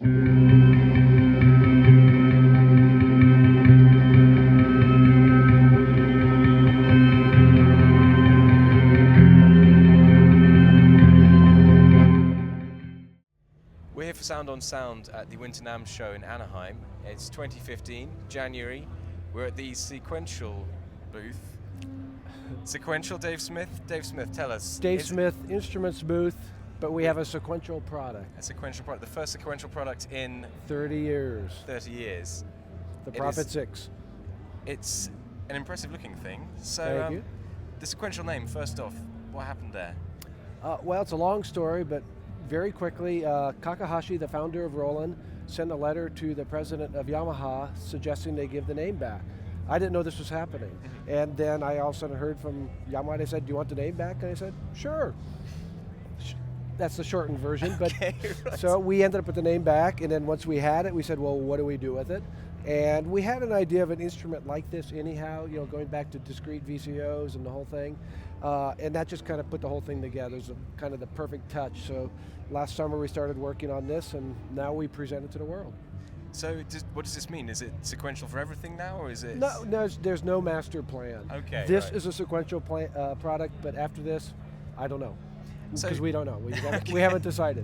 We're here for Sound on Sound at the Winter NAMM show in Anaheim. It's 2015, January. We're at the Sequential booth. Sequential, Dave Smith? Dave Smith, tell us. Dave Smith Instruments booth, but we have a sequential product. A sequential product, the first sequential product in 30 years. 30 years. The Prophet-6. It's an impressive looking thing. So, Thank you. The sequential name, first off, what happened there? Well, it's a long story, but very quickly, Kakahashi, the founder of Roland, sent a letter to the president of Yamaha suggesting they give the name back. I didn't know this was happening. And then I all of a sudden heard from Yamaha, they said, do you want the name back? And I said, sure. That's the shortened version. Okay, but right. So we ended up with the name back, and then once we had it, we said, well, what do we do with it? And we had an idea of an instrument like this anyhow, you know, going back to discrete VCOs and the whole thing. And that just kind of put the whole thing together. It was kind of the perfect touch. So last summer we started working on this, and now we present it to the world. So what does this mean? Is it sequential for everything now, or is it? No, there's no master plan. Okay. This right. is a sequential product, but after this, I don't know. So Because we don't know. Okay. We haven't decided.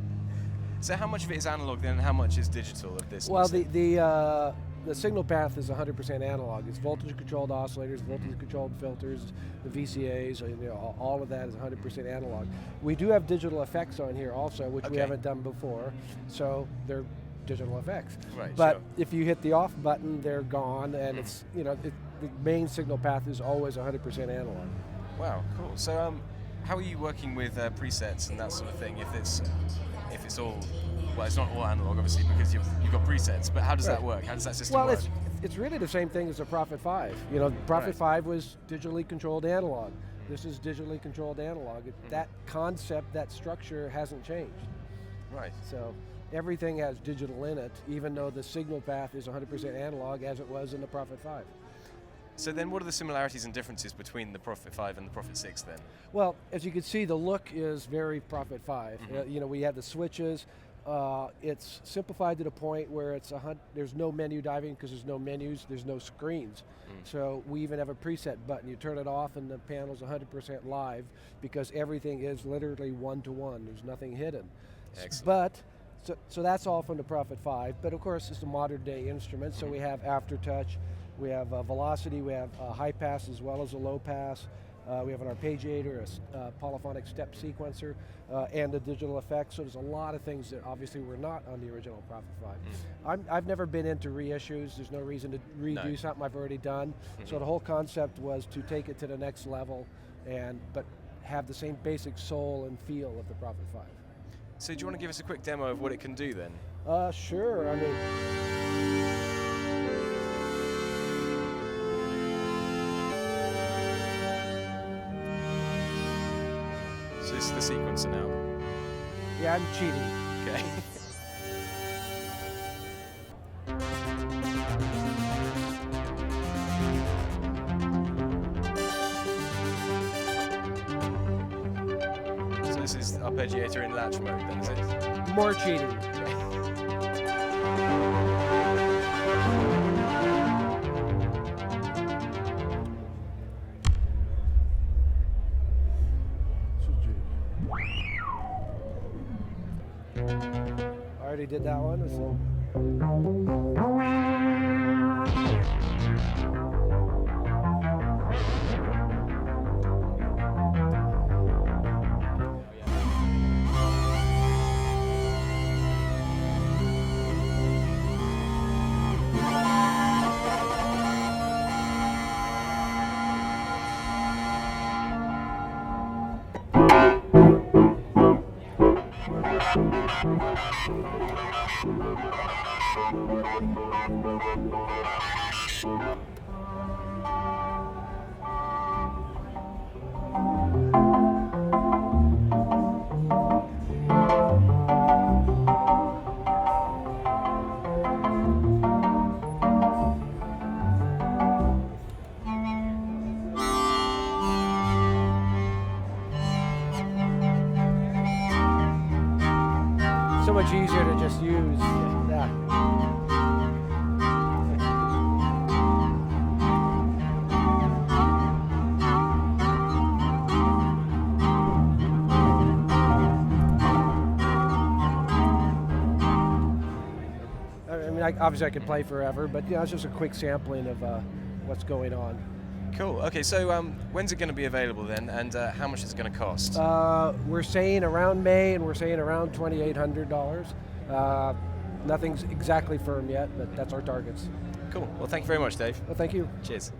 So how much of it is analog then, and how much is digital of this? Well, the signal path is 100% analog. It's voltage-controlled oscillators, voltage-controlled filters, the VCAs, you know, all of that is 100% analog. We do have digital effects on here also, which we haven't done before, so they're digital effects. Right, but sure. if you hit the off button, they're gone, and it's, you know, the main signal path is always 100% analog. Wow, cool. So how are you working with presets and that sort of thing? If it's all, well, it's not all analog obviously because you've got presets, but how does that work? How does that system work? Well, it's really the same thing as the Prophet-5. You know, Prophet-5 was digitally controlled analog. This is digitally controlled analog. That concept, that structure hasn't changed. Right. So everything has digital in it, even though the signal path is 100% analog as it was in the Prophet-5. So then what are the similarities and differences between the Prophet-5 and the Prophet-6 then? Well, as you can see, the look is very Prophet-5. You know, we have the switches. It's simplified to the point where there's no menu diving because there's no menus, there's no screens. So we even have a preset button. You turn it off and the panel's 100% live because everything is literally one-to-one. There's nothing hidden. Excellent. But, so that's all from the Prophet-5, but of course it's a modern day instrument, so we have aftertouch, we have velocity, we have high pass as well as a low pass, we have an arpeggiator, a polyphonic step sequencer, and the digital effects, so there's a lot of things that obviously were not on the original Prophet-5. I've never been into reissues, there's no reason to redo something I've already done, so the whole concept was to take it to the next level, but have the same basic soul and feel of the Prophet-5. So do you want to give us a quick demo of what it can do then? Sure, I mean, So this is the sequencer now. yeah, I'm cheating. Okay. So this is arpeggiator in latch mode then, is it? More cheating. I already did that one. So. So much easier to just use Yeah. I mean, obviously I could play forever, but it's just a quick sampling of what's going on. Cool. Okay, so when's it going to be available then, and how much is it going to cost? We're saying around May, and we're saying around $2,800. Nothing's exactly firm yet, but that's our targets. Cool. Well, thank you very much, Dave. Well, thank you. Cheers.